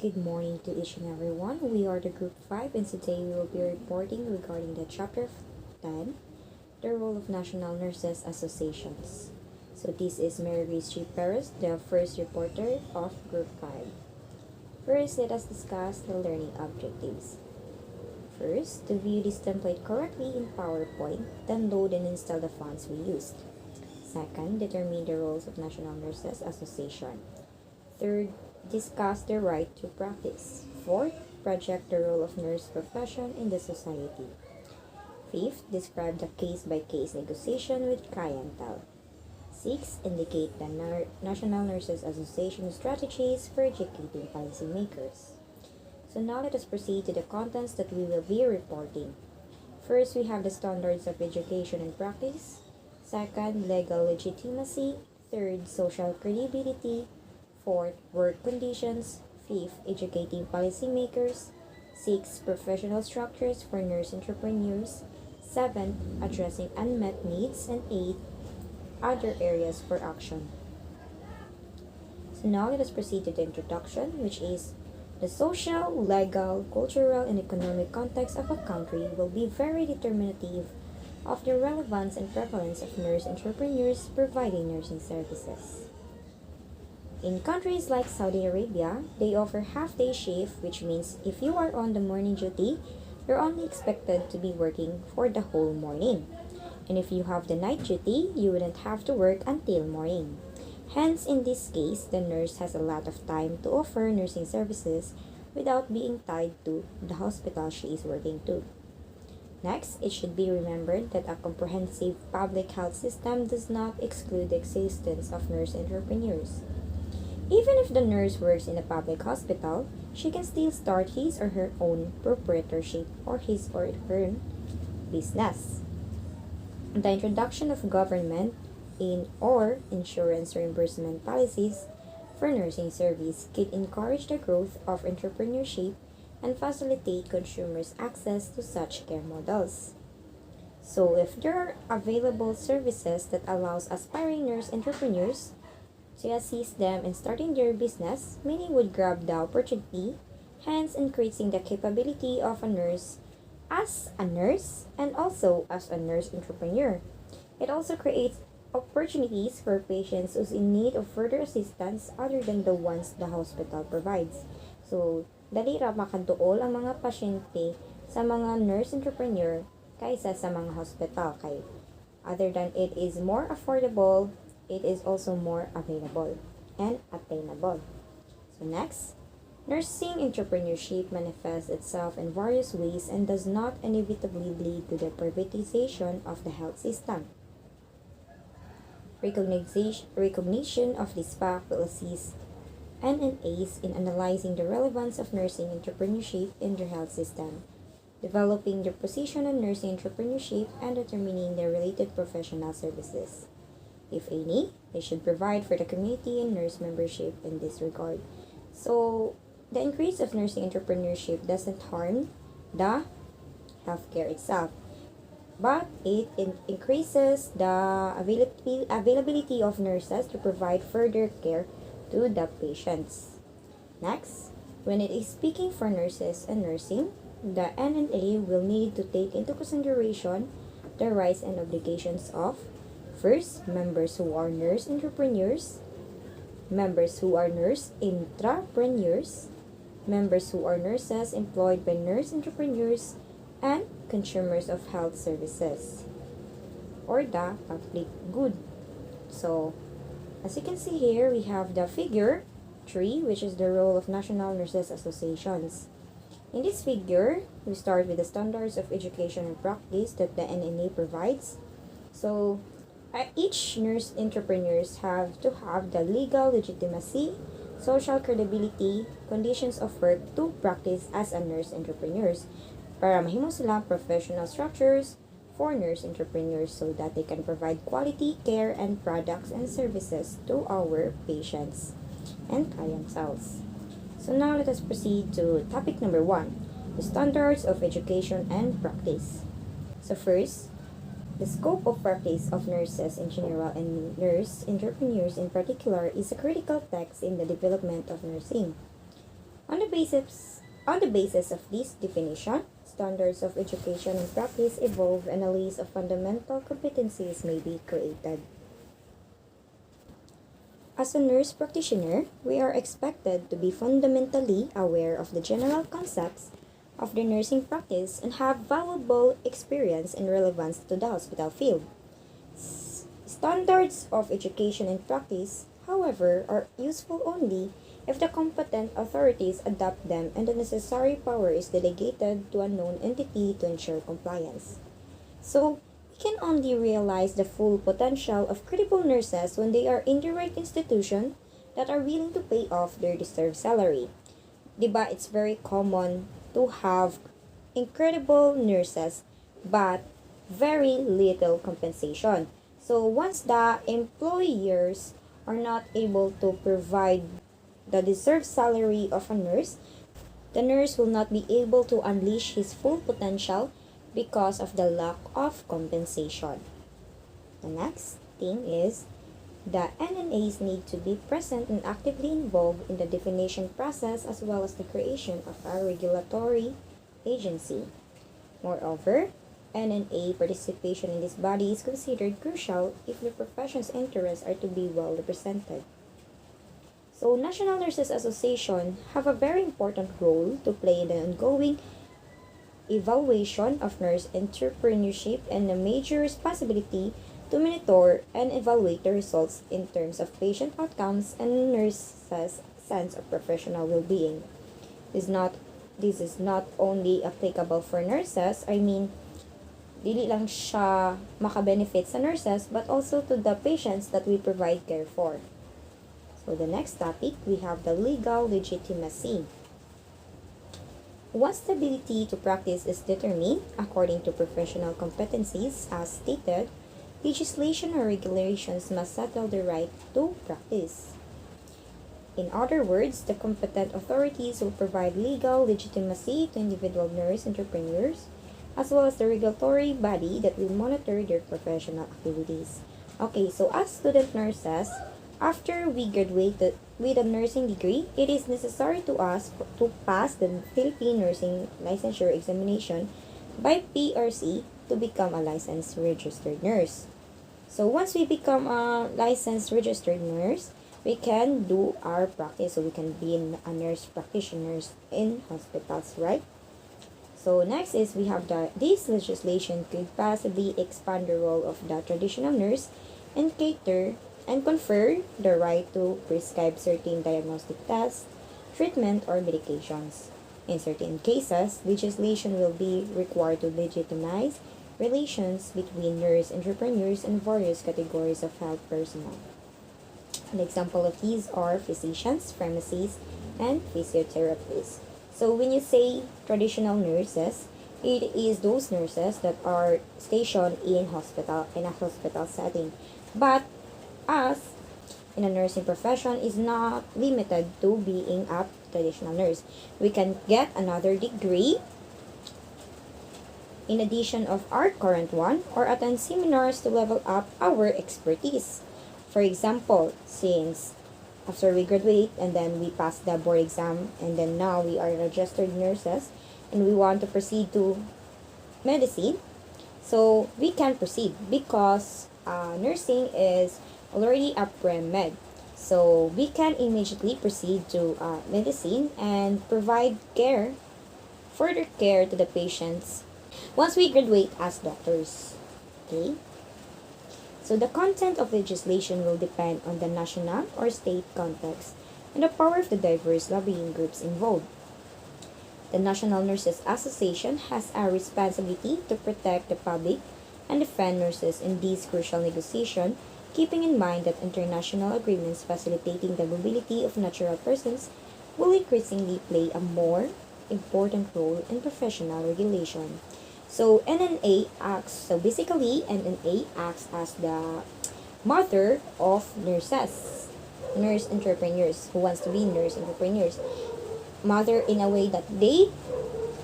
good morning to each and everyone. We are the Group 5 and today we will be reporting regarding the Chapter 10, the role of National Nurses Associations. So this is Mary Grace G. Perez, the first reporter of Group 5. First, let us discuss the learning objectives. First, to view this template correctly in PowerPoint, download and install the fonts we used. Second, determine the roles of National Nurses Association. Third, discuss the right to practice. Fourth, project the role of nurse profession in the society. Fifth, describe the case-by-case negotiation with clientele. Sixth, indicate the National Nurses Association strategies for educating policymakers. So now let us proceed to the contents that we will be reporting. First, we have the standards of education and practice. Second, legal legitimacy. Third, social credibility. Fourth, work conditions. Fifth, educating policymakers. Sixth, professional structures for nurse entrepreneurs. Seventh, addressing unmet needs. And eighth, other areas for action. So now let us proceed to the introduction, which is the social, legal, cultural, and economic context of a country will be very determinative of the relevance and prevalence of nurse entrepreneurs providing nursing services. In countries like Saudi Arabia, they offer half-day shift, which means if you are on the morning duty, you're only expected to be working for the whole morning. And if you have the night duty, you wouldn't have to work until morning. Hence, in this case, the nurse has a lot of time to offer nursing services without being tied to the hospital she is working to. Next, it should be remembered that a comprehensive public health system does not exclude the existence of nurse entrepreneurs. Even if the nurse works in a public hospital, she can still start his or her own proprietorship or his or her business. The introduction of government in or insurance reimbursement policies for nursing service could encourage the growth of entrepreneurship and facilitate consumers' access to such care models. So if there are available services that allows aspiring nurse entrepreneurs to assist them in starting their business, many would grab the opportunity, hence increasing the capability of a nurse as a nurse and also as a nurse entrepreneur. It also creates opportunities for patients who's in need of further assistance other than the ones the hospital provides. So, dali ra makaduol ang mga pasyente sa mga nurse entrepreneur kaysa sa mga hospital kay other than it is more affordable, it is also more available and attainable. So next, nursing entrepreneurship manifests itself in various ways and does not inevitably lead to the privatization of the health system. Recognition of this fact will assist NNAs in analyzing the relevance of nursing entrepreneurship in their health system, developing their position on nursing entrepreneurship, and determining their related professional services. If any, they should provide for the community and nurse membership in this regard. So, the increase of nursing entrepreneurship doesn't harm the healthcare itself, but it increases the availability of nurses to provide further care to the patients. Next, when it is speaking for nurses and nursing, the NNA will need to take into consideration the rights and obligations of first, members who are nurse entrepreneurs, members who are nurse intrapreneurs, members who are nurses employed by nurse entrepreneurs, and consumers of health services, or the public good. So, as you can see here, we have the figure 3, which is the role of National Nurses Associations. In this figure, we start with the standards of education and practice that the NNA provides. So, each nurse entrepreneurs have to have the legal legitimacy, social credibility, conditions of work to practice as a nurse entrepreneurs para mahimo sila professional structures for nurse entrepreneurs so that they can provide quality care and products and services to our patients and clientele. So now let us proceed to topic number 1, the standards of education and practice. So first, the scope of practice of nurses in general and nurse entrepreneurs in particular is a critical text in the development of nursing. On the on the basis of this definition, standards of education and practice evolve and a list of fundamental competencies may be created. As a nurse practitioner, we are expected to be fundamentally aware of the general concepts of the nursing practice and have valuable experience and relevance to the hospital field. Standards of education and practice, however, are useful only if the competent authorities adopt them and the necessary power is delegated to a known entity to ensure compliance. So, we can only realize the full potential of credible nurses when they are in the right institution that are willing to pay off their deserved salary. Diba, it's very common to have incredible nurses but very little compensation. So once the employers are not able to provide the deserved salary of a nurse, the nurse will not be able to unleash his full potential because of the lack of compensation. The next thing is the NNAs need to be present and actively involved in the definition process as well as the creation of a regulatory agency. Moreover, NNA participation in this body is considered crucial if the profession's interests are to be well represented. So, National Nurses Association have a very important role to play in the ongoing evaluation of nurse entrepreneurship and a major responsibility to monitor and evaluate the results in terms of patient outcomes and nurses' sense of professional well-being. This is not only applicable for nurses, dili lang siya maka-benefit sa nurses but also to the patients that we provide care for. So the next topic, we have the legal legitimacy. Once the ability to practice is determined according to professional competencies as stated, legislation or regulations must settle the right to practice. In other words, the competent authorities will provide legal legitimacy to individual nurse entrepreneurs as well as the regulatory body that will monitor their professional activities. Okay, so as student nurses, after we graduate with a nursing degree, it is necessary to us to pass the Philippine Nursing Licensure Examination by PRC to become a licensed registered nurse. So once we become a licensed registered nurse, we can do our practice. So we can be a nurse practitioners in hospitals, right? So next is we have this legislation could possibly expand the role of the traditional nurse and cater and confer the right to prescribe certain diagnostic tests, treatment, or medications. In certain cases, legislation will be required to legitimize relations between nurse entrepreneurs and various categories of health personnel. An example of these are physicians, pharmacists, and physiotherapists. So when you say traditional nurses, it is those nurses that are stationed in a hospital setting. But us in a nursing profession is not limited to being a traditional nurse. We can get another degree in addition of our current one or attend seminars to level up our expertise. For example, since after we graduate and then we pass the board exam and then now we are registered nurses and we want to proceed to medicine, so we can proceed because nursing is already a pre-med. So we can immediately proceed to medicine and provide further care to the patients once we graduate as doctors. Okay? So the content of legislation will depend on the national or state context and the power of the diverse lobbying groups involved. The National Nurses Association has a responsibility to protect the public and defend nurses in this crucial negotiation, keeping in mind that international agreements facilitating the mobility of natural persons will increasingly play a more important role in professional regulation. So basically NNA acts as the mother of nurse entrepreneurs who wants to be nurse entrepreneurs. Mother in a way that they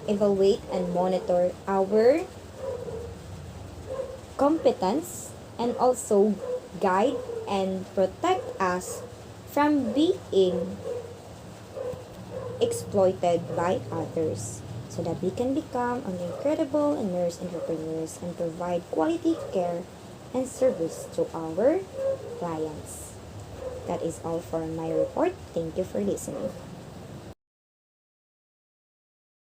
evaluate and monitor our competence and also guide and protect us from being exploited by others, so that we can become an incredible nurse entrepreneurs and provide quality care and service to our clients. That is all for my report. Thank you for listening.